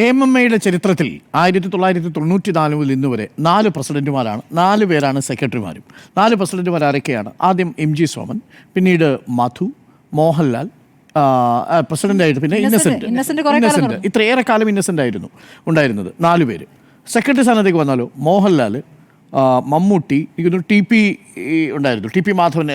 AMMയുടെ ചരിത്രത്തിൽ 1994 മുതൽ ഇന്ന് വരെ 4 പ്രസിഡന്റുമാരാണ്, 4 പേരാണ് സെക്രട്ടറിമാരും. 4 പ്രസിഡന്റുമാർ ആരൊക്കെയാണ്? ആദ്യം MG സോമൻ, പിന്നീട് മധു, മോഹൻലാൽ പ്രസിഡന്റായിട്ട്, പിന്നെ ഇന്നസെന്റ്. ഇത്രയേറെ കാലം ഇന്നസെന്റ് ആയിരുന്നു ഉണ്ടായിരുന്നത്. 4 പേര്. സെക്രട്ടറി സ്ഥാനത്തേക്ക് വന്നാലോ മോഹൻലാൽ, മമ്മൂട്ടി, എനിക്കൊന്ന് TP ഉണ്ടായിരുന്നു, TP മാധവൻ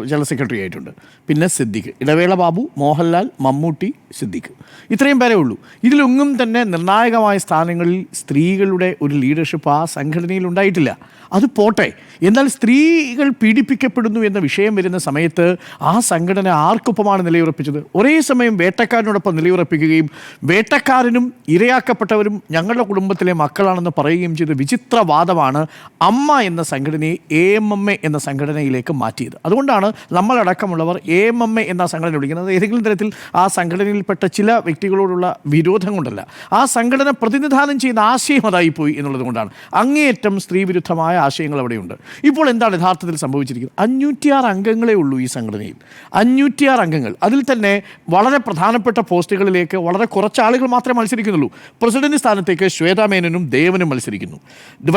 ജനറൽ സെക്രട്ടറി ആയിട്ടുണ്ട്, പിന്നെ സിദ്ദിഖ്. ഇടവേള ബാബു, മോഹൻലാൽ, മമ്മൂട്ടി, സിദ്ദിഖ്, ഇത്രയും പേരേ ഉള്ളൂ. ഇതിലൊന്നും തന്നെ നിർണായകമായ സ്ഥാനങ്ങളിൽ സ്ത്രീകളുടെ ഒരു ലീഡർഷിപ്പ് ആ സംഘടനയിൽ ഉണ്ടായിട്ടില്ല. അത് പോട്ടെ, എന്നാൽ സ്ത്രീകൾ പീഡിപ്പിക്കപ്പെടുന്നു എന്ന വിഷയം വരുന്ന സമയത്ത് ആ സംഘടന ആർക്കൊപ്പമാണ് നിലയുറപ്പിച്ചത്? ഒരേ സമയം വേട്ടക്കാരനോടൊപ്പം നിലയുറപ്പിക്കുകയും വേട്ടക്കാരനും ഇരയാക്കപ്പെട്ടവരും ഞങ്ങളുടെ കുടുംബത്തിലെ മക്കളാണെന്ന് പറയുകയും ചെയ്ത വിചിത്രവാദമാണ് അമ്മ എന്ന സംഘടനയെ AMMA എന്ന സംഘടനയിലേക്ക് മാറ്റിയത്. അതുകൊണ്ടാണ് നമ്മളടക്കമുള്ളവർ AMMA എന്ന സംഘടന വിളിക്കുന്നത്. ഏതെങ്കിലും തരത്തിൽ ആ സംഘടനയിൽപ്പെട്ട ചില വ്യക്തികളോടുള്ള വിരോധം കൊണ്ടല്ല, ആ സംഘടന പ്രതിനിധാനം ചെയ്യുന്ന ആശയം അതായിപ്പോയി എന്നുള്ളത് കൊണ്ടാണ്. അങ്ങേയറ്റം സ്ത്രീവിരുദ്ധമായ ആശയങ്ങൾ അവിടെയുണ്ട്. ഇപ്പോൾ എന്താണ് യഥാർത്ഥത്തിൽ സംഭവിച്ചിരിക്കുന്നത്? 506 അംഗങ്ങളേ ഉള്ളൂ ഈ സംഘടനയിൽ. 506 അംഗങ്ങൾ. അതിൽ തന്നെ വളരെ പ്രധാനപ്പെട്ട പോസ്റ്റുകളിലേക്ക് വളരെ കുറച്ച് ആളുകൾ മാത്രമേ മത്സരിക്കുന്നുള്ളൂ. പ്രസിഡന്റ് സ്ഥാനത്തേക്ക് ശ്വേതാ മേനോനും ദേവനും മത്സരിക്കുന്നു.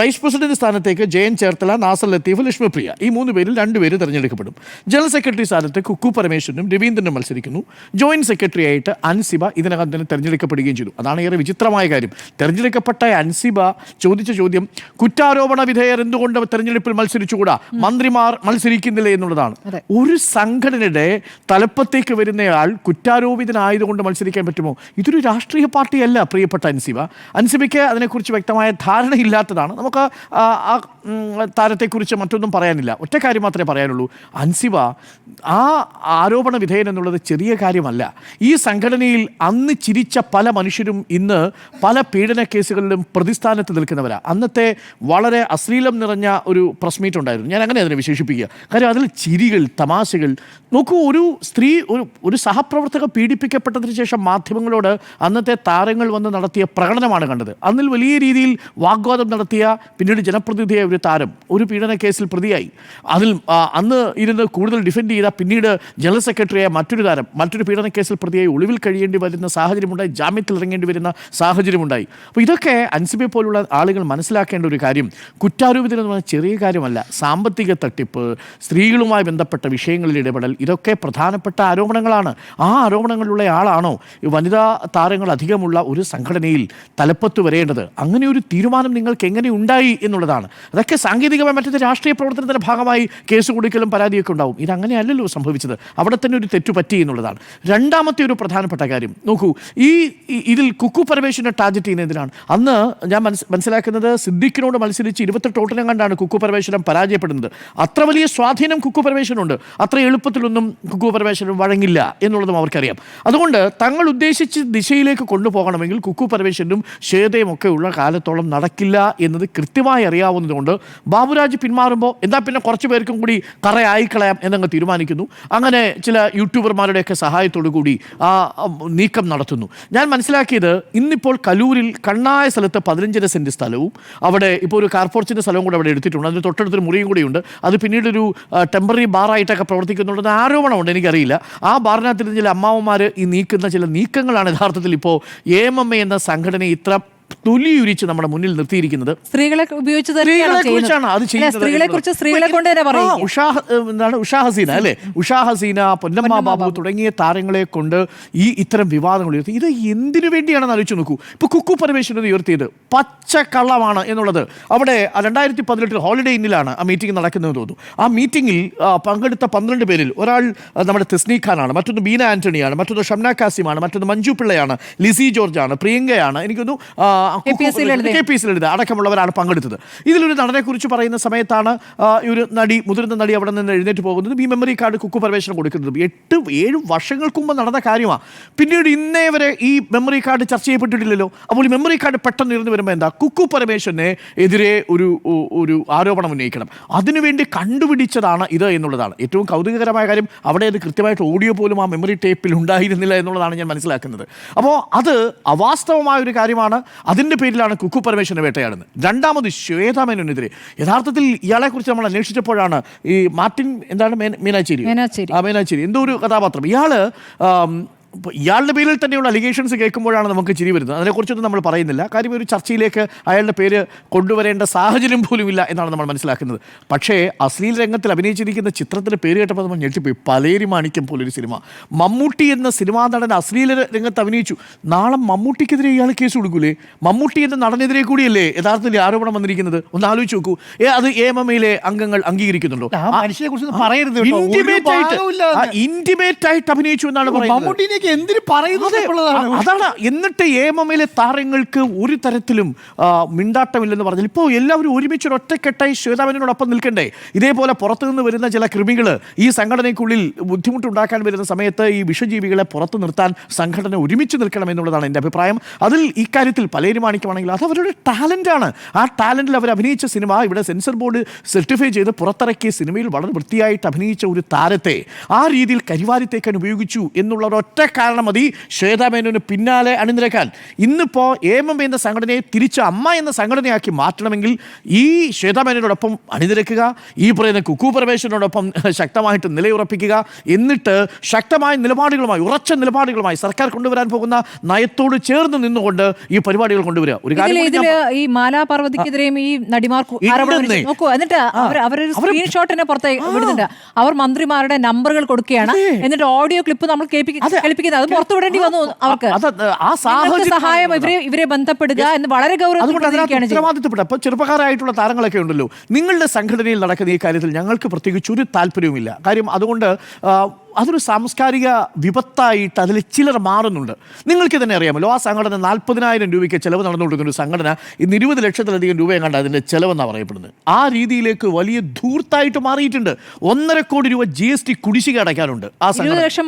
വൈസ് പ്രസിഡന്റ് സ്ഥാനത്തേക്ക് ജയൻ ചേർത്തല, നാസർ ലത്തീഫ്, ലക്ഷ്മിപ്രിയ, ഈ 3 പേരിൽ 2 പേര് തിരഞ്ഞെടുക്കപ്പെടും. ജനറൽ സെക്രട്ടറി സ്ഥാനത്ത് കുക്കു പരമേശ്വരനും രവീന്ദ്രനും മത്സരിക്കുന്നു. ജോയിന്റ് സെക്രട്ടറി ആയിട്ട് അൻസിബ ഇതിനകം തന്നെ തിരഞ്ഞെടുക്കപ്പെടുകയും ചെയ്തു. അതാണ് ഏറെ വിചിത്രമായ കാര്യം. തിരഞ്ഞെടുക്കപ്പെട്ട അൻസിബ ചോദിച്ച ചോദ്യം, കുറ്റാരോപണ വിധേയർ എന്തുകൊണ്ട് തെരഞ്ഞെടുപ്പിൽ മത്സരിച്ചുകൂടാ, മന്ത്രിമാർ മത്സരിക്കുന്നില്ല എന്നുള്ളതാണ്. ഒരു സംഘടനയുടെ തലപ്പത്തേക്ക് വരുന്നയാൾ കുറ്റാരോപിതനായതുകൊണ്ട് മത്സരിക്കാൻ പറ്റുമോ? ഇതൊരു രാഷ്ട്രീയ പാർട്ടിയല്ല പ്രിയപ്പെട്ട അൻസിബ. അൻസിബയ്ക്ക് അതിനെക്കുറിച്ച് വ്യക്തമായ ധാരണയില്ലാത്തതാണ്. നമുക്ക് ആ താരത്തെക്കുറിച്ച് മറ്റൊന്നും പറയാനില്ല. ഒറ്റ കാര്യം മാത്രമേ പറയാനുള്ളൂ, അൻസിബ ആ ആരോപണ വിധേയൻ എന്നുള്ളത് ചെറിയ കാര്യമല്ല. ഈ സംഘടനയിൽ അന്ന് ചിരിച്ച പല മനുഷ്യരും ഇന്ന് പല പീഡന കേസുകളിലും പ്രതിസ്ഥാനത്ത് നിൽക്കുന്നവരാണ്. അന്നത്തെ വളരെ അശ്ലീലം നിറഞ്ഞ ഒരു പ്രസ് മീറ്റ് ഉണ്ടായിരുന്നു, ഞാൻ അങ്ങനെ അതിനെ വിശേഷിപ്പിക്കുക. കാര്യം അതിൽ ചിരികൾ, തമാശകൾ. നോക്കൂ, ഒരു സ്ത്രീ, ഒരു സഹപ്രവർത്തക പീഡിപ്പിക്കപ്പെട്ടതിന് ശേഷം മാധ്യമങ്ങളോട് അന്നത്തെ താരങ്ങൾ വന്ന് നടത്തിയ പ്രകടനമാണ് കണ്ടത്. അന്നിൽ വലിയ രീതിയിൽ വാഗ്വാദം നടത്തിയ പിന്നീട് ജനപ്രതിനിധിയായ ഒരു താരം ഒരു പീഡന കേസിൽ പ്രതിയായി. അതിൽ അന്ന് ഇരുന്ന് കൂടുതൽ ഡിഫെൻഡ് ചെയ്ത പിന്നീട് ജനറൽ സെക്രട്ടറിയായ മറ്റൊരു താരം മറ്റൊരു പീഡന കേസിൽ പ്രതിയായി ഒളിവിൽ കഴിയേണ്ടി വരുന്ന സാഹചര്യമുണ്ടായി, ജാമ്യത്തിൽ ഇറങ്ങേണ്ടി വരുന്ന സാഹചര്യമുണ്ടായി. അപ്പോൾ ഇതൊക്കെ അൻസിബയെ പോലുള്ള ആളുകൾ മനസ്സിലാക്കേണ്ട ഒരു കാര്യം. കുറ്റാരോപിതൻ എന്ന് പറഞ്ഞാൽ ചെറിയ കാര്യമല്ല. സാമ്പത്തിക തട്ടിപ്പ്, സ്ത്രീകളുമായി ബന്ധപ്പെട്ട വിഷയങ്ങളിൽ ഇടപെടൽ, ഇതൊക്കെ പ്രധാനപ്പെട്ട ആരോപണങ്ങളാണ്. ആ ആരോപണങ്ങളിലുള്ള ആളാണോ ഈ വനിതാ താരങ്ങൾ അധികമുള്ള ഒരു സംഘടനയിൽ തലപ്പത്ത് വരേണ്ടത്? അങ്ങനെ ഒരു തീരുമാനം നിങ്ങൾക്ക് എങ്ങനെ ഉണ്ടായി എന്നുള്ളതാണ്. അതൊക്കെ സാങ്കേതികമായി മറ്റൊരു രാഷ്ട്രീയ പ്രവർത്തനത്തിൻ്റെ ഭാഗമായി കേസ് കൊടുക്കലും പരാതിയൊക്കെ ഉണ്ടാവും. ഇതങ്ങനെയല്ലല്ലോ സംഭവിച്ചത്. അവിടെ തന്നെ ഒരു തെറ്റു പറ്റി എന്നുള്ളതാണ്. രണ്ടാമത്തെ ഒരു പ്രധാനപ്പെട്ട കാര്യം നോക്കൂ, ഇതിൽ കുക്കു പരമേശ്വരനെ ടാർഗറ്റ് ചെയ്യുന്നതിനാണ്. അന്ന് ഞാൻ മനസ്സിലാക്കുന്നത് സിദ്ദിഖിനോട് മത്സരിച്ച് 28 വോട്ടിനെ കണ്ടാണ് കുക്കു പരമേശ്വരൻ പരാജയപ്പെടുന്നത്. അത്ര വലിയ സ്വാധീനം കുക്കു പരമേശ്വരനുണ്ട്. അത്ര എളുപ്പത്തിലൊന്നും കുക്കു പരമേശ്വരൻ വഴങ്ങില്ല എന്നുള്ളതും അവർക്കറിയാം. അതുകൊണ്ട് തങ്ങൾ ഉദ്ദേശിച്ച ദിശയിലേക്ക് കൊണ്ടുപോകണമെങ്കിൽ കുക്കു പരമേശ്വരനും ശ്വേതയും ഒക്കെ ഉള്ള കാലത്തോളം നടക്കില്ല എന്നത് കൃത്യമായി അറിയാവുന്നതുകൊണ്ട് ബാബുരാജ് പിന്മാറുമ്പോൾ എന്താ പിന്നെ കുറച്ച് പേർക്കും കൂടി കറയായിക്കളയാം എന്നങ്ങ് തീരുമാനിക്കുന്നു. അങ്ങനെ ചില യൂട്യൂബർമാരുടെയൊക്കെ സഹായത്തോടു കൂടി ആ നീക്കം നടത്തുന്നു. ഞാൻ മനസ്സിലാക്കിയത് ഇന്നിപ്പോൾ കലൂരിൽ കണ്ണായ സ്ഥലത്ത് 15 സെൻറ്റ് സ്ഥലവും അവിടെ ഇപ്പോൾ ഒരു കാർപോർച്ചിൻ്റെ സ്ഥലവും കൂടെ അവിടെ എടുത്തിട്ടുണ്ട്. അതിന് തൊട്ടടുത്തൊരു മുറിയും കൂടിയുണ്ട്. അത് പിന്നീടൊരു ടെമ്പററി ബാറായിട്ടൊക്കെ പ്രവർത്തിക്കുന്നുണ്ടെന്ന് ആരോപണമുണ്ട്, എനിക്കറിയില്ല. ആ ബാറിനകത്ത് ചില അമ്മാവന്മാർ ഈ നീക്കുന്ന ചില നീക്കങ്ങളാണ് യഥാർത്ഥത്തിൽ ഇപ്പോൾ AMMA എന്ന സംഘടന ഇത്ര തൊലിയുരിച്ച് നമ്മുടെ മുന്നിൽ നിർത്തിയിരിക്കുന്നത്. സ്ത്രീകളെ ഉപയോഗിച്ച് ഉഷാ ഹസീന അല്ലേ, ഉഷാ ഹസീന, പൊന്നമ്മ ബാബു തുടങ്ങിയ താരങ്ങളെ കൊണ്ട് ഈ ഇത്തരം വിവാദങ്ങൾ ഉയർത്തി. ഇത് എന്തിനു വേണ്ടിയാണെന്ന് ആലോചിച്ച് നോക്കൂ. ഇപ്പോൾ കുക്കു പരമേശ്വരൻ ഉയർത്തിയത് പച്ചക്കള്ളമാണ് എന്നുള്ളത്. അവിടെ 2018 ഹോളിഡേ ഇന്നിലാണ് ആ മീറ്റിംഗ് നടക്കുന്നതെന്ന് തോന്നുന്നു. ആ മീറ്റിംഗിൽ പങ്കെടുത്ത 12 പേരിൽ ഒരാൾ നമ്മുടെ തെസ്നീഖ് ഖാനാണ്, മറ്റൊന്ന് ബീന ആന്റണിയാണ്, മറ്റൊന്ന് ഷംന കാസിമാണ്, മറ്റൊന്ന് മഞ്ജു പിള്ളയാണ്, ലിസി ജോർജാണ്, പ്രിയങ്കയാണ്, എനിക്കൊന്നു KPS ലളിത അടക്കമുള്ളവരാണ് പങ്കെടുത്തത്. ഇതിലൊരു നടനെക്കുറിച്ച് പറയുന്ന സമയത്താണ് ഒരു മുതിർന്ന നടി അവിടെ നിന്ന് എഴുന്നേറ്റ് പോകുന്നത്. ഈ മെമ്മറി കാർഡ് കുക്കു പരമേശ്വരൻ കൊടുക്കുന്നത് 8-7 വർഷങ്ങൾക്ക് മുമ്പ് നടന്ന കാര്യമാണ്. പിന്നീട് ഇന്നേ വരെ ഈ മെമ്മറി കാർഡ് ചർച്ച ചെയ്യപ്പെട്ടിട്ടില്ലല്ലോ. അപ്പോൾ ഈ മെമ്മറി കാർഡ് പെട്ടെന്ന് ഇരുന്ന് വരുമ്പോൾ എന്താ, കുക്കു പരമേശ്വരനെ എതിരെ ഒരു ആരോപണം ഉന്നയിക്കണം. അതിനുവേണ്ടി കണ്ടുപിടിച്ചതാണ് ഇത് എന്നുള്ളതാണ് ഏറ്റവും കൗതുകകരമായ കാര്യം. അവിടെ അത് കൃത്യമായിട്ട് ഓഡിയോ പോലും ആ മെമ്മറി ടേപ്പിൽ ഉണ്ടായിരുന്നില്ല എന്നുള്ളതാണ് ഞാൻ മനസ്സിലാക്കുന്നത്. അപ്പോൾ അത് അവാസ്തവമായ ഒരു കാര്യമാണ്. അതിൻ്റെ പേരിലാണ് കുക്കു പരമേശ്വരനെ വേട്ടയാടുന്നത്. രണ്ടാമത് ശ്വേതാ മേനോനെതിരെ യഥാർത്ഥത്തിൽ ഇയാളെക്കുറിച്ച് നമ്മൾ അന്വേഷിച്ചപ്പോഴാണ് ഈ മാർട്ടിൻ എന്താണ് മീനാച്ചേരി എന്തോ ഒരു കഥാപാത്രം. ഇയാൾ ഇപ്പോൾ ഇയാളുടെ പേരിൽ തന്നെയുള്ള അലിഗേഷൻസ് കേൾക്കുമ്പോഴാണ് നമുക്ക് ചിരി വരുന്നത്. അതിനെക്കുറിച്ചൊന്നും നമ്മൾ പറയുന്നില്ല. കാര്യം ഒരു ചർച്ചയിലേക്ക് അയാളുടെ പേര് കൊണ്ടുവരേണ്ട സാഹചര്യം പോലുമില്ല എന്നാണ് നമ്മൾ മനസ്സിലാക്കുന്നത്. പക്ഷേ അശ്ലീല രംഗത്തിൽ അഭിനയിച്ചിരിക്കുന്ന ചിത്രത്തിൻ്റെ പേര് കേട്ടപ്പോൾ നമ്മൾ ഞെട്ടിപ്പോയി. പലേരി മാണിക്യം പോലൊരു സിനിമ. മമ്മൂട്ടി എന്ന സിനിമാ നടൻ അശ്ലീല രംഗത്ത് അഭിനയിച്ചു. നാളെ മമ്മൂട്ടിക്കെതിരെ ഇയാൾ കേസ് കൊടുക്കൂലേ? മമ്മൂട്ടി എന്ന നടനെതിരെ കൂടിയല്ലേ യഥാർത്ഥത്തിൽ ആരോപണം വന്നിരിക്കുന്നത്? ഒന്ന് ആലോചിച്ച് നോക്കൂ. അത് AMMയിലെ അംഗങ്ങൾ അംഗീകരിക്കുന്നുണ്ടോ? ഇന്റിമേറ്റ് ആയിട്ട് അഭിനയിച്ചു എന്നാണ് പറയുന്നത്. അതാണ്. എന്നിട്ട് AMMയിലെ താരങ്ങൾക്ക് ഒരു തരത്തിലും മിണ്ടാട്ടമില്ലെന്ന് പറഞ്ഞാൽ ഇപ്പോൾ എല്ലാവരും ഒരുമിച്ച് ഒറ്റക്കെട്ടായി ശ്വേതാമേനോടൊപ്പം നിൽക്കണ്ടേ? ഇതേപോലെ പുറത്തുനിന്ന് വരുന്ന ചില കൃമികൾ ഈ സംഘടനയ്ക്കുള്ളിൽ ബുദ്ധിമുട്ടുണ്ടാക്കാൻ വരുന്ന സമയത്ത് ഈ വിഷജീവികളെ പുറത്തു നിർത്താൻ സംഘടന ഒരുമിച്ച് നിൽക്കണം എന്നുള്ളതാണ് എൻ്റെ അഭിപ്രായം. അതിൽ ഇക്കാര്യത്തിൽ പലേരി മാണിക്യമാണെങ്കിൽ അത് അവരുടെ ടാലൻ്റാണ്. ആ ടാലൻറ്റിൽ അവർ അഭിനയിച്ച സിനിമ ഇവിടെ സെൻസർ ബോർഡ് സർട്ടിഫൈ ചെയ്ത് പുറത്തിറക്കിയ സിനിമയിൽ വളരെ വൃത്തിയായിട്ട് അഭിനയിച്ച ഒരു താരത്തെ ആ രീതിയിൽ കരിവാരിത്തേക്കാൻ ഉപയോഗിച്ചു എന്നുള്ള ഒരൊറ്റ കാരണം മതി ശ്വേതാമേനോന് പിന്നാലെ അണിനിരക്കാൻ. ഇന്നിപ്പോൾ AMM എന്ന സംഘടനയെ തിരിച്ച് അമ്മ എന്ന സംഘടനയാക്കി മാറ്റണമെങ്കിൽ ഈ ശ്വേതാമേനോടൊപ്പം അണിനിരക്കുക, ഈ പറയുന്ന കുക്കു പരമേശ്വരനോടൊപ്പം ശക്തമായിട്ട് നിലയുറപ്പിക്കുക, എന്നിട്ട് ശക്തമായ നിലപാടുകളുമായി, ഉറച്ച നിലപാടുകളുമായി സർക്കാർ കൊണ്ടുവരാൻ പോകുന്ന നയത്തോട് ചേർന്ന് നിന്നുകൊണ്ട് ഈ പരിപാടികൾ കൊണ്ടുവരിക. ഒരു കാര്യം ഈ മാലാ പാർവതിക്കെതിരെയും ഈ നടിമാർക്ക് നോക്കൂ, എന്നിട്ട് അവരൊരു സ്ക്രീൻഷോട്ടിനെ പുറത്ത് വിടുന്നുണ്ട്. അവർ മന്ത്രിമാരുടെ നമ്പറുകൾ കൊടുക്കുകയാണ്, എന്നിട്ട് ഓഡിയോ ക്ലിപ്പ് നമ്മൾ കേൾപ്പിക്കുന്നത്. അത് പുറത്തു വിടേണ്ടി വന്നു അവർക്ക്. സഹായം ഇവരെ ബന്ധപ്പെടുക എന്ന് വളരെ ഉത്തരവാദിത്തപ്പെട്ട അപ്പോൾ ചെറുപ്പക്കാരായിട്ടുള്ള താരങ്ങളൊക്കെ ഉണ്ടല്ലോ. നിങ്ങളുടെ സംഘടനയിൽ നടക്കുന്ന ഈ കാര്യത്തിൽ ഞങ്ങൾക്ക് പ്രത്യേകിച്ച് ഒരു താല്പര്യവുമില്ല. കാര്യം അതുകൊണ്ട് അതൊരു സാംസ്കാരിക വിപത്തായിട്ട് അതിൽ ചിലർ മാറുന്നുണ്ട്. നിങ്ങൾക്ക് തന്നെ അറിയാമല്ലോ, ആ സംഘടന 40,000 രൂപയ്ക്ക് ചിലവ് നടന്നുകൊണ്ടിരിക്കുന്ന ഒരു സംഘടന ഇന്ന് 20 ലക്ഷത്തിലധികം രൂപയും കണ്ട അതിൻ്റെ ചിലവെന്നാണ് പറയപ്പെടുന്നത്. ആ രീതിയിലേക്ക് വലിയ ധൂർത്തായിട്ട് മാറിയിട്ടുണ്ട്. 1.5 കോടി രൂപ GST കുടിശ്ശിക അടയ്ക്കാനുണ്ട്. ആ സംഘടന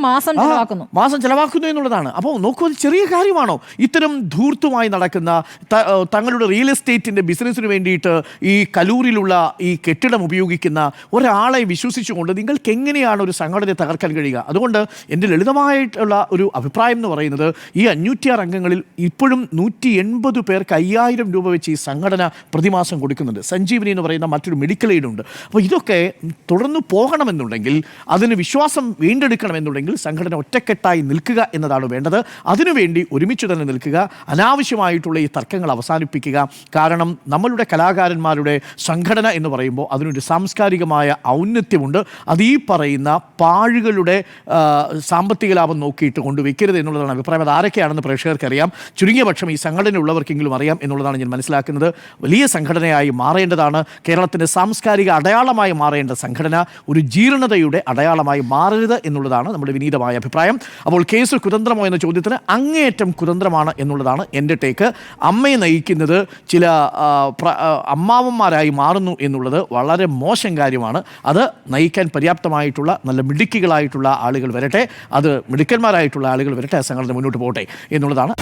മാസം ചെലവാക്കുന്നു എന്നുള്ളതാണ്. അപ്പോൾ നോക്കൂ, അത് ചെറിയ കാര്യമാണോ? ഇത്തരം ധൂർത്തുമായി നടക്കുന്ന തങ്ങളുടെ റിയൽ എസ്റ്റേറ്റിൻ്റെ ബിസിനസ്സിന് വേണ്ടിയിട്ട് ഈ കലൂരിലുള്ള ഈ കെട്ടിടം ഉപയോഗിക്കുന്ന ഒരാളെ വിശ്വസിച്ചുകൊണ്ട് നിങ്ങൾക്ക് എങ്ങനെയാണ് ഒരു സംഘടനയെ തകർക്കാൻ കഴിയുക? അതുകൊണ്ട് എൻ്റെ ലളിതമായിട്ടുള്ള ഒരു അഭിപ്രായം എന്ന് പറയുന്നത്, ഈ 506 അംഗങ്ങളിൽ ഇപ്പോഴും 180 പേർക്ക് 5000 രൂപ വെച്ച് ഈ സംഘടന പ്രതിമാസം കൊടുക്കുന്നുണ്ട്. സഞ്ജീവനി എന്ന് പറയുന്ന മറ്റൊരു മെഡിക്കൽ എയ്ഡ് ഉണ്ട്. അപ്പോൾ ഇതൊക്കെ തുടർന്ന് പോകണമെന്നുണ്ടെങ്കിൽ, അതിന് വിശ്വാസം വീണ്ടെടുക്കണമെന്നുണ്ടെങ്കിൽ സംഘടന ഒറ്റക്കെട്ടായി നിൽക്കുക എന്നതാണ് വേണ്ടത്. അതിനുവേണ്ടി ഒരുമിച്ച് തന്നെ നിൽക്കുക, അനാവശ്യമായിട്ടുള്ള ഈ തർക്കങ്ങൾ അവസാനിപ്പിക്കുക. കാരണം നമ്മളുടെ കലാകാരന്മാരുടെ സംഘടന എന്ന് പറയുമ്പോൾ അതിനൊരു സാംസ്കാരികമായ ഔന്നത്യമുണ്ട്. അത് ഈ പറയുന്ന പാഴുകളുടെ സാമ്പത്തിക ലാഭം നോക്കിയിട്ട് കൊണ്ടുവയ്ക്കരുത് എന്നുള്ളതാണ് അഭിപ്രായം. അത് ആരൊക്കെയാണെന്ന് പ്രേക്ഷകർക്കറിയാം. ചുരുങ്ങിയ പക്ഷം ഈ സംഘടന ഉള്ളവർക്കെങ്കിലും അറിയാം എന്നുള്ളതാണ് ഞാൻ മനസ്സിലാക്കുന്നത്. വലിയ സംഘടനയായി മാറേണ്ടതാണ്. കേരളത്തിൻ്റെ സാംസ്കാരിക അടയാളമായി മാറേണ്ട സംഘടന ഒരു ജീർണതയുടെ അടയാളമായി മാറരുത് എന്നുള്ളതാണ് നമ്മുടെ വിനീതമായ അഭിപ്രായം. അപ്പോൾ കേസ് കുതന്ത്രമോ എന്ന ചോദ്യത്തിന് അങ്ങേയറ്റം കുതന്ത്രമാണ് എന്നുള്ളതാണ് എൻ്റെ ടേക്ക്. അമ്മയെ നയിക്കുന്നത് ചില അമ്മാവന്മാരായി മാറുന്നു എന്നുള്ളത് വളരെ മോശം കാര്യമാണ്. അത് നയിക്കാൻ പര്യാപ്തമായിട്ടുള്ള നല്ല മിടുക്കികളായിട്ടുള്ള ആളുകൾ വരട്ടെ, അത് മിടുക്കന്മാരായിട്ടുള്ള ആളുകൾ വരട്ടെ, ആ സംഘടന മുന്നോട്ട് പോകട്ടെ എന്നുള്ളതാണ്.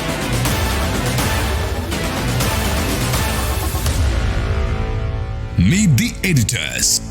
Meet the editors.